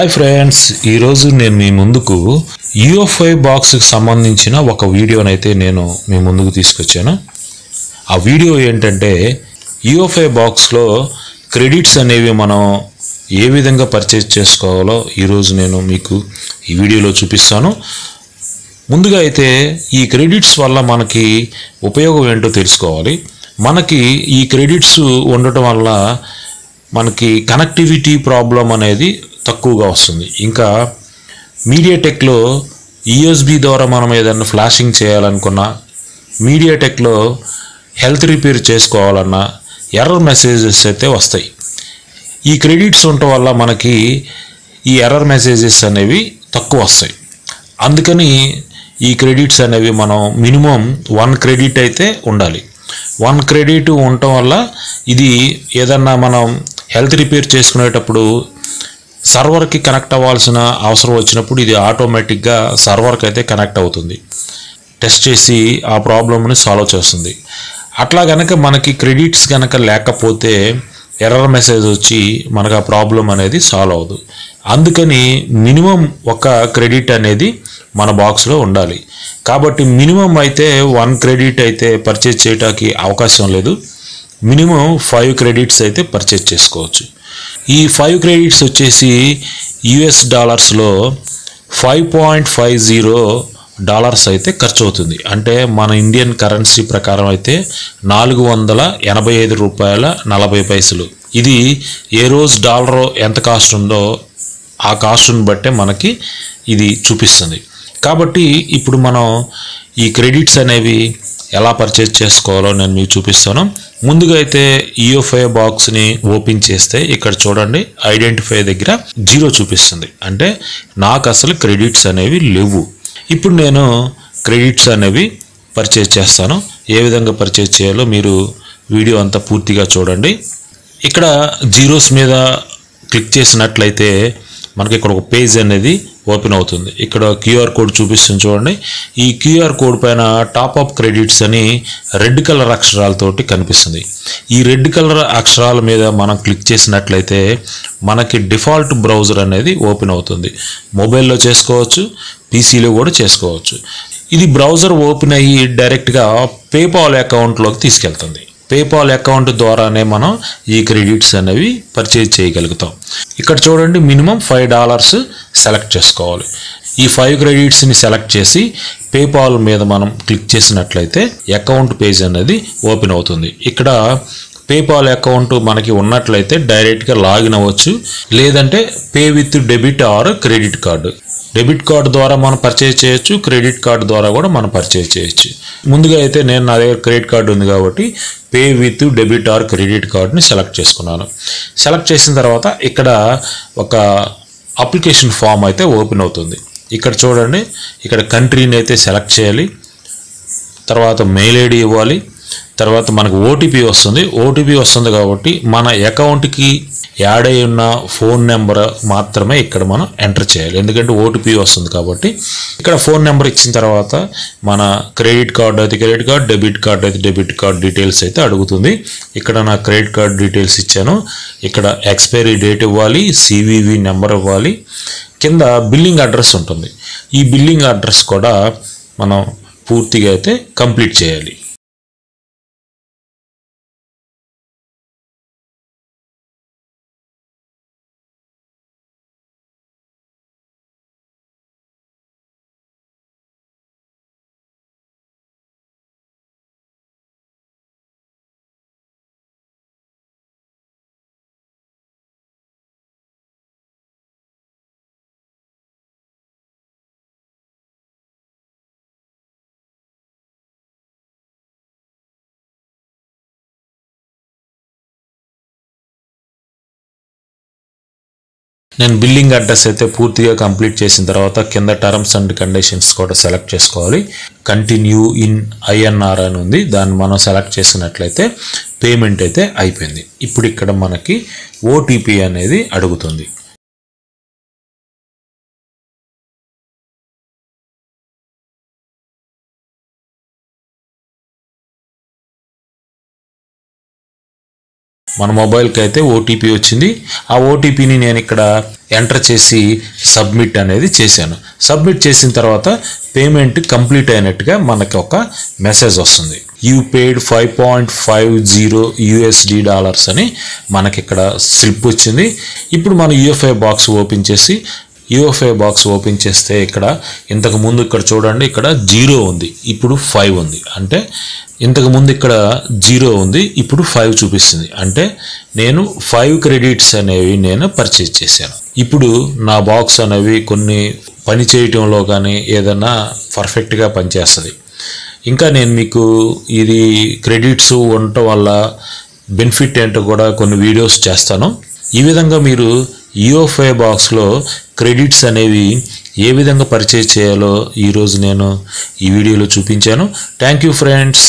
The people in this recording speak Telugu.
హాయ్ ఫ్రెండ్స్, ఈరోజు నేను మీ ముందుకు ufi.box కి సంబంధించిన ఒక వీడియోనైతే నేను మీ ముందుకు తీసుకొచ్చాను. ఆ వీడియో ఏంటంటే ufi.boxలో క్రెడిట్స్ అనేవి మనం ఏ విధంగా పర్చేజ్ చేసుకోవాలో ఈరోజు నేను మీకు ఈ వీడియోలో చూపిస్తాను. ముందుగా అయితే ఈ క్రెడిట్స్ వల్ల మనకి ఉపయోగం ఏంటో తెలుసుకోవాలి. మనకి ఈ క్రెడిట్స్ ఉండటం వల్ల మనకి కనెక్టివిటీ ప్రాబ్లం అనేది తక్కువగా వస్తుంది. ఇంకా మీడియాటెక్లో యూఎస్బి ద్వారా మనం ఏదైనా ఫ్లాషింగ్ చేయాలనుకున్నా, మీడియాటెక్లో హెల్త్ రిపేర్ చేసుకోవాలన్నా ఎర్రర్ మెసేజెస్ అయితే వస్తాయి. ఈ క్రెడిట్స్ ఉండటం వల్ల మనకి ఈ ఎర్రర్ మెసేజెస్ అనేవి తక్కువ వస్తాయి. అందుకని ఈ క్రెడిట్స్ అనేవి మనం మినిమం 1 క్రెడిట్ అయితే ఉండాలి. 1 క్రెడిట్ ఉండటం వల్ల ఇది ఏదన్నా మనం హెల్త్ రిపేర్ చేసుకునేటప్పుడు సర్వర్కి కనెక్ట్ అవ్వాల్సిన అవసరం వచ్చినప్పుడు ఇది ఆటోమేటిక్గా సర్వర్కి అయితే కనెక్ట్ అవుతుంది. టెస్ట్ చేసి ఆ ప్రాబ్లమ్ని సాల్వ్ చేస్తుంది. అట్లా కనుక మనకి క్రెడిట్స్ కనుక లేకపోతే ఎర్రర్ మెసేజ్ వచ్చి మనకు ఆ ప్రాబ్లం అనేది సాల్వ్ అవ్వదు. అందుకని మినిమం 1 క్రెడిట్ అనేది మన బాక్స్లో ఉండాలి. కాబట్టి మినిమం అయితే 1 క్రెడిట్ అయితే పర్చేజ్ చేయడానికి అవకాశం లేదు. మినిమం 5 క్రెడిట్స్ అయితే పర్చేజ్ చేసుకోవచ్చు. ఈ 5 క్రెడిట్స్ వచ్చేసి యుఎస్ డాలర్స్లో $5.50 అయితే ఖర్చు అవుతుంది. అంటే మన ఇండియన్ కరెన్సీ ప్రకారం అయితే $485.40. ఇది ఏ రోజు డాలర్ ఎంత కాస్ట్ ఉందో ఆ కాస్ట్ని బట్టే మనకి ఇది చూపిస్తుంది. కాబట్టి ఇప్పుడు మనం ఈ క్రెడిట్స్ అనేవి ఎలా పర్చేజ్ చేసుకోవాలో నేను మీకు చూపిస్తాను. ముందుగా అయితే ufi.boxని ఓపెన్ చేస్తే ఇక్కడ చూడండి, ఐడెంటిఫై దగ్గర 0 చూపిస్తుంది. అంటే నాకు అసలు క్రెడిట్స్ అనేవి లేవు. ఇప్పుడు నేను క్రెడిట్స్ అనేవి పర్చేజ్ చేస్తాను. ఏ విధంగా పర్చేజ్ చేయాలో మీరు వీడియో అంతా పూర్తిగా చూడండి. ఇక్కడ జీరోస్ మీద క్లిక్ చేసినట్లయితే మనకి ఇక్కడ ఒక పేజ్ అనేది ఓపెన్ అవుతుంది. ఇక్కడ క్యూఆర్ కోడ్ చూపిస్తుంది చూడండి. ఈ క్యూఆర్ కోడ్ పైన టాప్అప్ క్రెడిట్స్ అని రెడ్ కలర్ అక్షరాలతోటి కనిపిస్తుంది. ఈ రెడ్ కలర్ అక్షరాల మీద మనం క్లిక్ చేసినట్లయితే మనకి డిఫాల్ట్ బ్రౌజర్ అనేది ఓపెన్ అవుతుంది. మొబైల్లో చేసుకోవచ్చు, పీసీలో కూడా చేసుకోవచ్చు. ఇది బ్రౌజర్ ఓపెన్ అయ్యి డైరెక్ట్గా పేపాల్ అకౌంట్లోకి తీసుకెళ్తుంది. పేపాల్ అకౌంట్ ద్వారానే మనం ఈ క్రెడిట్స్ అనేవి పర్చేజ్ చేయగలుగుతాం. ఇక్కడ చూడండి, మినిమం $5 సెలెక్ట్ చేసుకోవాలి. ఈ 5 క్రెడిట్స్ని సెలెక్ట్ చేసి పేపాల్ మీద మనం క్లిక్ చేసినట్లయితే అకౌంట్ పేజ్ అనేది ఓపెన్ అవుతుంది. ఇక్కడ పేపాల్ అకౌంట్ మనకి ఉన్నట్లయితే డైరెక్ట్గా లాగిన్ అవ్వచ్చు. లేదంటే pay with debit or credit card. Debit card ద్వారా మనం పర్చేజ్ చేయొచ్చు, క్రెడిట్ కార్డు ద్వారా కూడా మనం పర్చేజ్ చేయొచ్చు. ముందుగా అయితే నేను నా దగ్గర క్రెడిట్ కార్డు ఉంది కాబట్టి pay with debit or credit కార్డుని సెలెక్ట్ చేసుకున్నాను. సెలెక్ట్ చేసిన తర్వాత ఇక్కడ ఒక అప్లికేషన్ ఫామ్ అయితే ఓపెన్ అవుతుంది. ఇక్కడ చూడండి, ఇక్కడ కంట్రీని అయితే సెలెక్ట్ చేయాలి. తర్వాత మెయిల్ ఐడి ఇవ్వాలి. తర్వాత మనకు ఓటీపీ వస్తుంది కాబట్టి మన అకౌంట్కి యాడ్ అయి ఉన్న ఫోన్ నెంబర్ మాత్రమే ఇక్కడ మనం ఎంటర్ చేయాలి. ఎందుకంటే ఓటీపీ వస్తుంది కాబట్టి ఇక్కడ ఫోన్ నెంబర్ ఇచ్చిన తర్వాత మన క్రెడిట్ కార్డు అయితే క్రెడిట్ కార్డ్, డెబిట్ కార్డ్ అయితే డెబిట్ కార్డ్ డీటెయిల్స్ అయితే అడుగుతుంది. ఇక్కడ నా క్రెడిట్ కార్డ్ డీటెయిల్స్ ఇచ్చాను. ఇక్కడ ఎక్స్పైరీ డేట్ ఇవ్వాలి, సివివి నెంబర్ ఇవ్వాలి. కింద బిల్లింగ్ అడ్రస్ ఉంటుంది. ఈ బిల్లింగ్ అడ్రస్ కూడా మనం పూర్తిగా అయితే కంప్లీట్ చేయాలి. నేను బిల్లింగ్ అడ్రస్ అయితే పూర్తిగా కంప్లీట్ చేసిన తర్వాత కింద టర్మ్స్ అండ్ కండిషన్స్ కూడా సెలెక్ట్ చేసుకోవాలి. కంటిన్యూ ఇన్ ఐఎన్ఆర్ అని ఉంది, దాన్ని మనం సెలెక్ట్ చేసినట్లయితే పేమెంట్ అయితే అయిపోయింది. ఇప్పుడు ఇక్కడ మనకి ఓటీపీ అనేది అడుగుతుంది. మన మొబైల్కి అయితే ఓటీపీ వచ్చింది. ఆ ఓటీపీని నేను ఇక్కడ ఎంటర్ చేసి సబ్మిట్ అనేది చేశాను. సబ్మిట్ చేసిన తర్వాత పేమెంట్ కంప్లీట్ అయినట్టుగా మనకి ఒక మెసేజ్ వస్తుంది. యూ పేడ్ $5.50 అని మనకి ఇక్కడ స్లిప్ వచ్చింది. ఇప్పుడు మనం యూఎఫ్ఐ బాక్స్ ఓపెన్ చేసి ఓపెన్ చేస్తే ఇక్కడ ఇంతకు ముందు ఇక్కడ చూడండి, ఇక్కడ 0 ఉంది, ఇప్పుడు 5 ఉంది. అంటే ఇంతకు ముందు ఇక్కడ 0 ఉంది, ఇప్పుడు 5 చూపిస్తుంది. అంటే నేను 5 క్రెడిట్స్ అనేవి నేను పర్చేజ్ చేశాను. ఇప్పుడు నా బాక్స్ అనేవి కొన్ని పని చేయటంలో కానీ ఏదైనా పర్ఫెక్ట్గా పనిచేస్తుంది. ఇంకా నేను మీకు ఇది క్రెడిట్స్ ఉండటం వల్ల బెనిఫిట్ ఏంటో కూడా కొన్ని వీడియోస్ చేస్తాను. ఈ విధంగా మీరు యూఎఫ్ఐ బాక్స్లో క్రెడిట్స్ అనేవి ఏ విధంగా పర్చేజ్ చేయాలో ఈరోజు నేను ఈ వీడియోలో చూపించాను. Thank you friends.